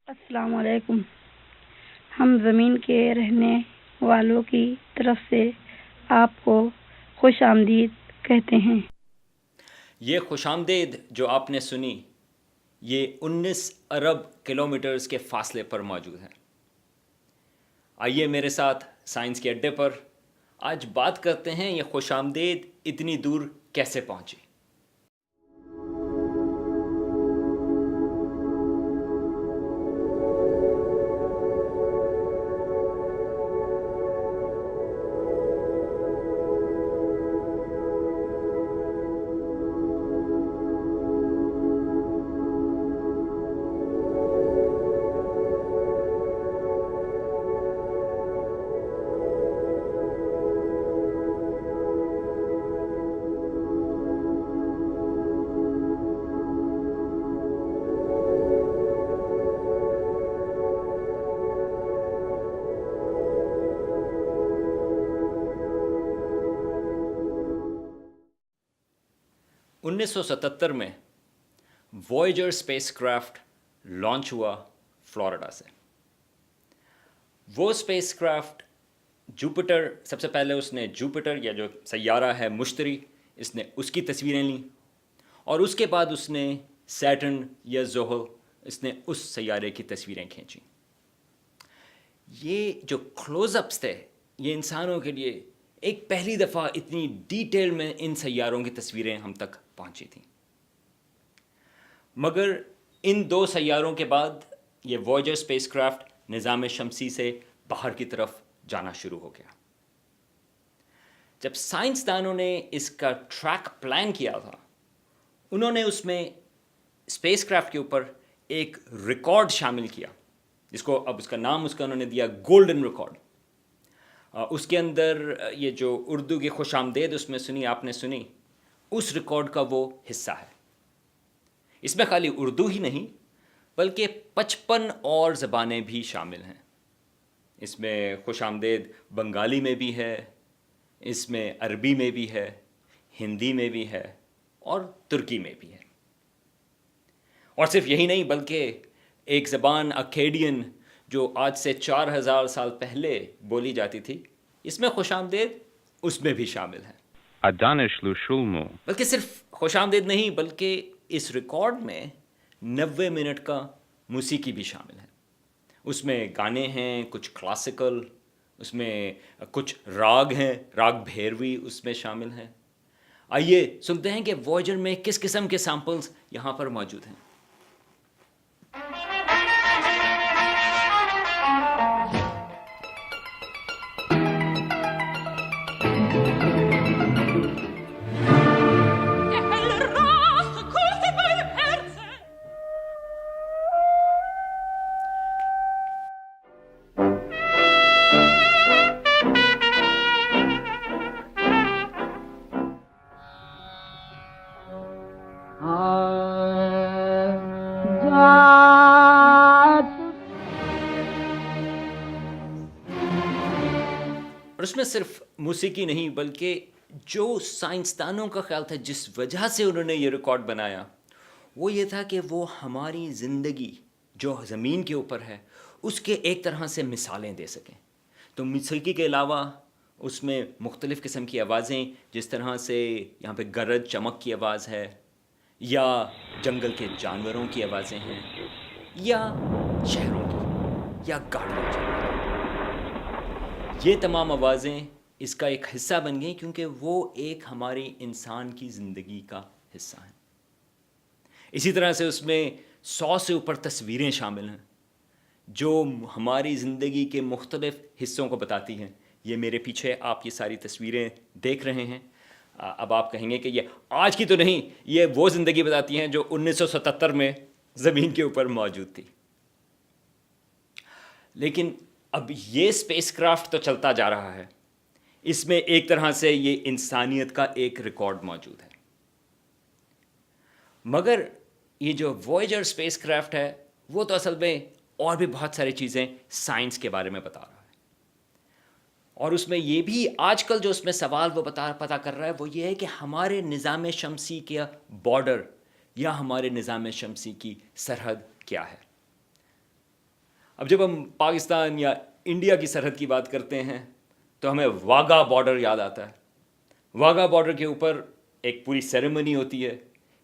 السلام علیکم۔ ہم زمین کے رہنے والوں کی طرف سے آپ کو خوش آمدید کہتے ہیں۔ یہ خوش آمدید جو آپ نے سنی یہ 19 ارب کلومیٹرز کے فاصلے پر موجود ہے۔ آئیے میرے ساتھ سائنس کے اڈے پر آج بات کرتے ہیں یہ خوش آمدید اتنی دور کیسے پہنچی۔ انیس سو ستتر میں وائجر اسپیس کرافٹ لانچ ہوا فلوریڈا سے۔ وہ اسپیس کرافٹ جوپیٹر، سب سے پہلے اس نے جوپیٹر یا جو سیارہ ہے مشتری، اس کی تصویریں لیں، اور اس کے بعد اس نے سیٹرن یا زحل، اس نے اس سیارے کی تصویریں کھینچیں۔ یہ جو کلوز اپس تھے یہ انسانوں کے لیے ایک پہلی دفعہ اتنی ڈیٹیل میں ان سیاروں کی تصویریں ہم تک پہنچی تھیں۔ مگر ان دو سیاروں کے بعد یہ وائجر اسپیس کرافٹ نظام شمسی سے باہر کی طرف جانا شروع ہو گیا۔ جب سائنسدانوں نے اس کا ٹریک پلان کیا تھا، انہوں نے اس میں اسپیس کرافٹ کے اوپر ایک ریکارڈ شامل کیا، جس کو اب اس کا نام انہوں نے دیا گولڈن ریکارڈ۔ اس کے اندر یہ جو اردو کی خوش آمدید اس میں سنی، آپ نے سنی، اس ریکارڈ کا وہ حصہ ہے۔ اس میں خالی اردو ہی نہیں بلکہ 55 اور زبانیں بھی شامل ہیں۔ اس میں خوش آمدید بنگالی میں بھی ہے، اس میں عربی میں بھی ہے، ہندی میں بھی ہے اور ترکی میں بھی ہے۔ اور صرف یہی نہیں بلکہ ایک زبان اکیڈین جو آج سے 4000 سال پہلے بولی جاتی تھی، اس میں خوش آمدید اس میں بھی شامل ہے۔ بلکہ صرف خوش آمدید نہیں بلکہ اس ریکارڈ میں 90 منٹ کا موسیقی بھی شامل ہے۔ اس میں گانے ہیں، کچھ کلاسیکل، اس میں کچھ راگ ہیں، راگ بھیروی اس میں شامل ہیں۔ آئیے سنتے ہیں کہ وائجر میں کس قسم کے سیمپلز یہاں پر موجود ہیں۔ اور اس میں صرف موسیقی نہیں بلکہ جو سائنسدانوں کا خیال تھا جس وجہ سے انہوں نے یہ ریکارڈ بنایا، وہ یہ تھا کہ وہ ہماری زندگی جو زمین کے اوپر ہے اس کے ایک طرح سے مثالیں دے سکیں۔ تو موسیقی کے علاوہ اس میں مختلف قسم کی آوازیں، جس طرح سے یہاں پہ گرج چمک کی آواز ہے، یا جنگل کے جانوروں کی آوازیں ہیں، یا شہروں کی، یا گاڑیوں کی، یہ تمام آوازیں اس کا ایک حصہ بن گئیں کیونکہ وہ ایک ہماری انسان کی زندگی کا حصہ ہیں۔ اسی طرح سے اس میں 100 سے اوپر تصویریں شامل ہیں جو ہماری زندگی کے مختلف حصوں کو بتاتی ہیں۔ یہ میرے پیچھے آپ یہ ساری تصویریں دیکھ رہے ہیں۔ اب آپ کہیں گے کہ یہ آج کی تو نہیں، یہ وہ زندگی بتاتی ہیں جو 1977 میں زمین کے اوپر موجود تھی۔ لیکن اب یہ اسپیس کرافٹ تو چلتا جا رہا ہے، اس میں ایک طرح سے یہ انسانیت کا ایک ریکارڈ موجود ہے۔ مگر یہ جو وائجر اسپیس کرافٹ ہے وہ تو اصل میں اور بھی بہت ساری چیزیں سائنس کے بارے میں بتا رہا ہے، اور اس میں یہ بھی آج کل جو اس میں سوال وہ پتہ کر رہا ہے وہ یہ ہے کہ ہمارے نظام شمسی کا بارڈر یا ہمارے نظام شمسی کی سرحد کیا ہے۔ اب جب ہم پاکستان یا انڈیا کی سرحد کی بات کرتے ہیں تو ہمیں واگا بارڈر یاد آتا ہے. واگا بارڈر کے اوپر ایک پوری سیریمنی ہوتی ہے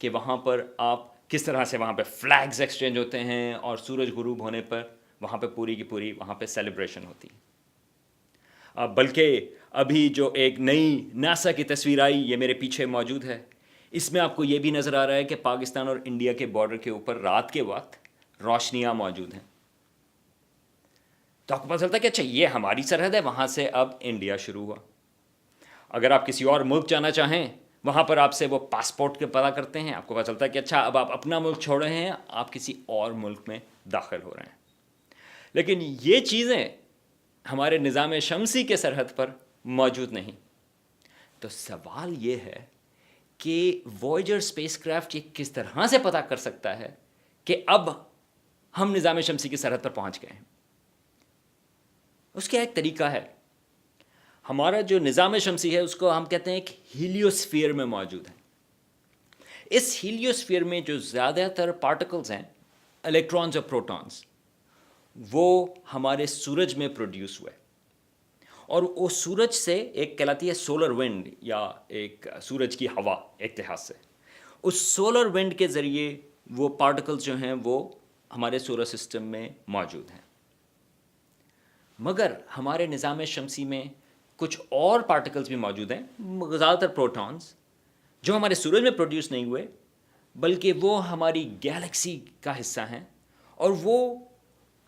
کہ وہاں پر آپ کس طرح سے وہاں پہ فلیگز ایکسچینج ہوتے ہیں اور سورج غروب ہونے پر وہاں پہ پوری کی پوری وہاں پہ سیلیبریشن ہوتی ہے. بلکہ ابھی جو ایک نئی ناسا کی تصویر آئی، یہ میرے پیچھے موجود ہے، اس میں آپ کو یہ بھی نظر آ رہا ہے کہ پاکستان اور انڈیا کے بارڈر کے اوپر رات کے وقت روشنیاں موجود ہیں. تو آپ کو پتہ چلتا ہے کہ اچھا یہ ہماری سرحد ہے، وہاں سے اب انڈیا شروع ہوا. اگر آپ کسی اور ملک جانا چاہیں، وہاں پر آپ سے وہ پاسپورٹ کے پتہ کرتے ہیں، آپ کو پتہ چلتا ہے کہ اچھا اب آپ اپنا ملک چھوڑ رہے ہیں، آپ کسی اور ملک میں داخل ہو رہے ہیں. لیکن یہ چیزیں ہمارے نظام شمسی کے سرحد پر موجود نہیں. تو سوال یہ ہے کہ وویجر اسپیس کرافٹ یہ کس طرح سے پتہ کر سکتا ہے کہ اب ہم نظام شمسی کی سرحد پر پہنچ گئے ہیں. اس کا ایک طریقہ ہے. ہمارا جو نظام شمسی ہے اس کو ہم کہتے ہیں ایک ہیلیوسفیئر میں موجود ہے. اس ہیلیوسفیئر میں جو زیادہ تر پارٹیکلز ہیں، الیکٹرانز اور پروٹونز، وہ ہمارے سورج میں پروڈیوس ہوئے. اور وہ سورج سے ایک کہلاتی ہے سولر ونڈ، یا ایک سورج کی ہوا ایک لحاظ سے. اس سولر ونڈ کے ذریعے وہ پارٹیکلز جو ہیں وہ ہمارے سولر سسٹم میں موجود ہیں. مگر ہمارے نظام شمسی میں کچھ اور پارٹیکلز بھی موجود ہیں، زیادہ تر پروٹونز، جو ہمارے سورج میں پروڈیوس نہیں ہوئے بلکہ وہ ہماری گیلیکسی کا حصہ ہیں. اور وہ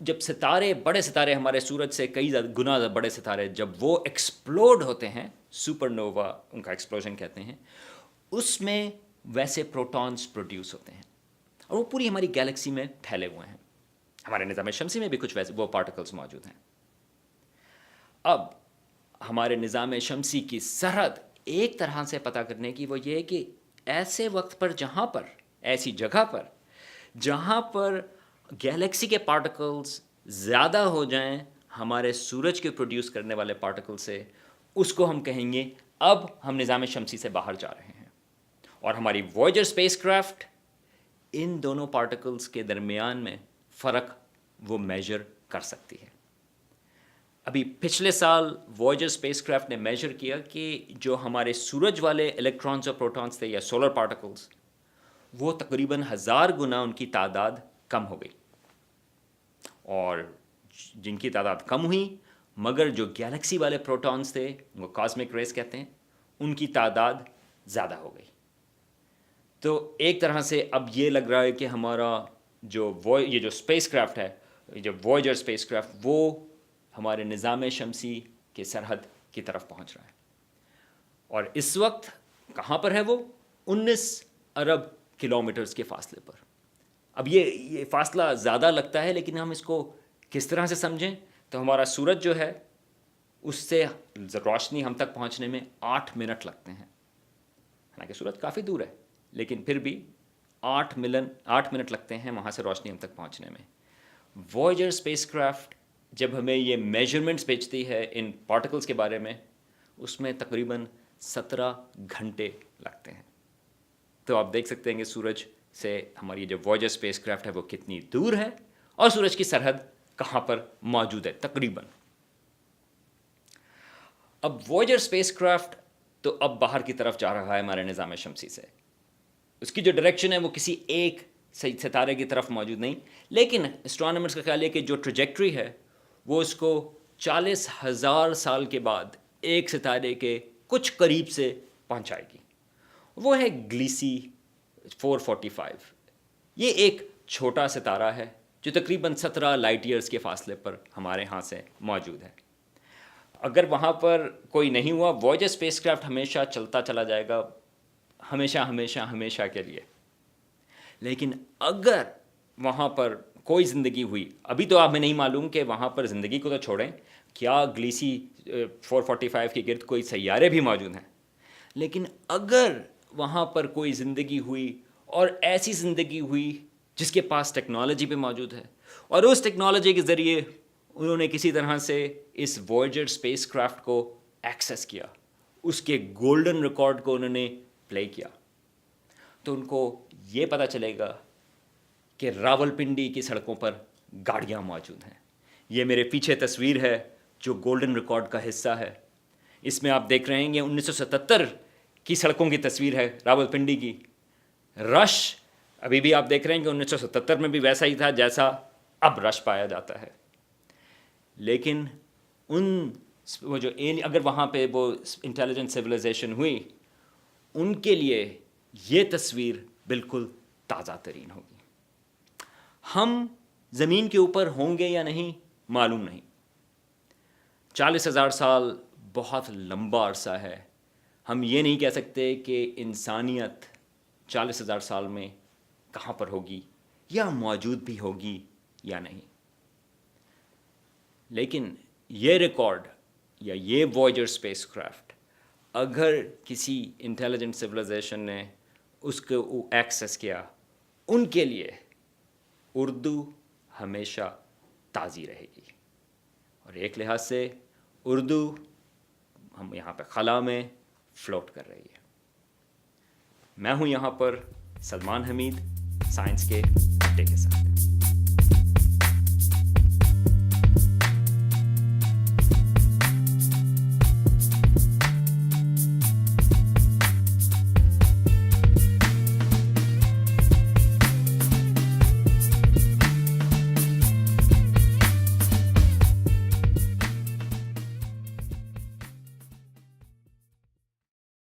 جب ستارے، بڑے ستارے، ہمارے سورج سے کئی گنا بڑے ستارے جب وہ ایکسپلوڈ ہوتے ہیں، سپر نووا ان کا ایکسپلوژن کہتے ہیں، اس میں ویسے پروٹونز پروڈیوس ہوتے ہیں اور وہ پوری ہماری گیلیکسی میں پھیلے ہوئے ہیں. ہمارے نظام شمسی میں بھی کچھ ویسے وہ پارٹیکلز موجود ہیں. اب ہمارے نظام شمسی کی سرحد ایک طرح سے پتہ کرنے کی وہ یہ ہے کہ ایسے وقت پر جہاں پر، ایسی جگہ پر جہاں پر گیلیکسی کے پارٹیکلز زیادہ ہو جائیں ہمارے سورج کے پروڈیوس کرنے والے پارٹیکل سے، اس کو ہم کہیں گے اب ہم نظام شمسی سے باہر جا رہے ہیں. اور ہماری وویجر اسپیس کرافٹ ان دونوں پارٹیکلز کے درمیان میں فرق وہ میجر کر سکتی ہے. ابھی پچھلے سال وویجر اسپیس کرافٹ نے میجر کیا کہ جو ہمارے سورج والے الیکٹرانز اور پروٹونز تھے یا سولر پارٹیکلز، وہ تقریباً 1000 گنا ان کی تعداد کم ہو گئی. اور جن کی تعداد کم ہوئی مگر جو گیلیکسی والے پروٹونز تھے، وہ کاسمک ریز کہتے ہیں، ان کی تعداد زیادہ ہو گئی. تو ایک طرح سے اب یہ لگ رہا ہے کہ ہمارا یہ جو اسپیس کرافٹ ہے، جو وویجر اسپیس کرافٹ، وہ ہمارے نظام شمسی کے سرحد کی طرف پہنچ رہا ہے. اور اس وقت کہاں پر ہے وہ؟ 19 ارب کلومیٹرز کے فاصلے پر. اب یہ فاصلہ زیادہ لگتا ہے، لیکن ہم اس کو کس طرح سے سمجھیں؟ تو ہمارا سورج جو ہے اس سے روشنی ہم تک پہنچنے میں 8 منٹ لگتے ہیں. حالانکہ سورج کافی دور ہے لیکن پھر بھی 8 منٹ لگتے ہیں وہاں سے روشنی ہم تک پہنچنے میں. وویجر اسپیس کرافٹ جب ہمیں یہ میجرمنٹس بھیجتی ہے ان پارٹیکلز کے بارے میں، اس میں تقریباً 17 گھنٹے لگتے ہیں. تو آپ دیکھ سکتے ہیں کہ سورج سے ہماری جو وویجر اسپیس کرافٹ ہے وہ کتنی دور ہے اور سورج کی سرحد کہاں پر موجود ہے تقریباً. اب وویجر اسپیس کرافٹ تو اب باہر کی طرف جا رہا ہے ہمارے نظام شمسی سے. اس کی جو ڈائریکشن ہے وہ کسی ایک ستارے کی طرف موجود نہیں، لیکن اسٹرانومرز کا خیال ہے کہ جو ٹریجیکٹری ہے وہ اس کو 40,000 سال کے بعد ایک ستارے کے کچھ قریب سے پہنچائے گی. وہ ہے گلیسی 445. یہ ایک چھوٹا ستارہ ہے جو تقریباً 17 لائٹ ایئرز کے فاصلے پر ہمارے ہاں سے موجود ہے. اگر وہاں پر کوئی نہیں ہوا، وویجر اسپیس کرافٹ ہمیشہ چلتا چلا جائے گا، ہمیشہ ہمیشہ ہمیشہ کے لیے. لیکن اگر وہاں پر کوئی زندگی ہوئی، ابھی تو آپ میں نہیں معلوم کہ وہاں پر زندگی کو تو چھوڑیں، کیا گلیسی 445 کے گرد کوئی سیارے بھی موجود ہیں، لیکن اگر وہاں پر کوئی زندگی ہوئی اور ایسی زندگی ہوئی جس کے پاس ٹیکنالوجی بھی موجود ہے اور اس ٹیکنالوجی کے ذریعے انہوں نے کسی طرح سے اس وویجر اسپیس کرافٹ کو ایکسیس کیا، اس کے گولڈن ریکارڈ کو انہوں نے پلے کیا، تو ان کو یہ پتہ چلے گا کہ راولپنڈی کی سڑکوں پر گاڑیاں موجود ہیں. یہ میرے پیچھے تصویر ہے جو گولڈن ریکارڈ کا حصہ ہے. اس میں آپ دیکھ رہے ہیں یہ 1977 کی سڑکوں کی تصویر ہے راولپنڈی کی. رش ابھی بھی آپ دیکھ رہے ہیں کہ 1977 میں بھی ویسا ہی تھا جیسا اب رش پایا جاتا ہے. لیکن وہ جو اگر وہاں پہ وہ انٹیلیجنٹ سویلائزیشن ہوئی, ان کے لیے یہ تصویر بالکل تازہ ترین ہوگی. ہم زمین کے اوپر ہوں گے یا نہیں معلوم نہیں. 40,000 سال بہت لمبا عرصہ ہے. ہم یہ نہیں کہہ سکتے کہ انسانیت 40,000 سال میں کہاں پر ہوگی یا موجود بھی ہوگی یا نہیں. لیکن یہ ریکارڈ یا یہ وائجر اسپیس کرافٹ اگر کسی انٹیلیجنٹ سویلائزیشن نے اس کو ایکسیس کیا, ان کے لیے اردو ہمیشہ تازی رہے گی. اور ایک لحاظ سے اردو ہم یہاں پہ خلا میں فلوٹ کر رہی ہے. میں ہوں یہاں پر سلمان حمید سائنس کے اڈے کے ساتھ.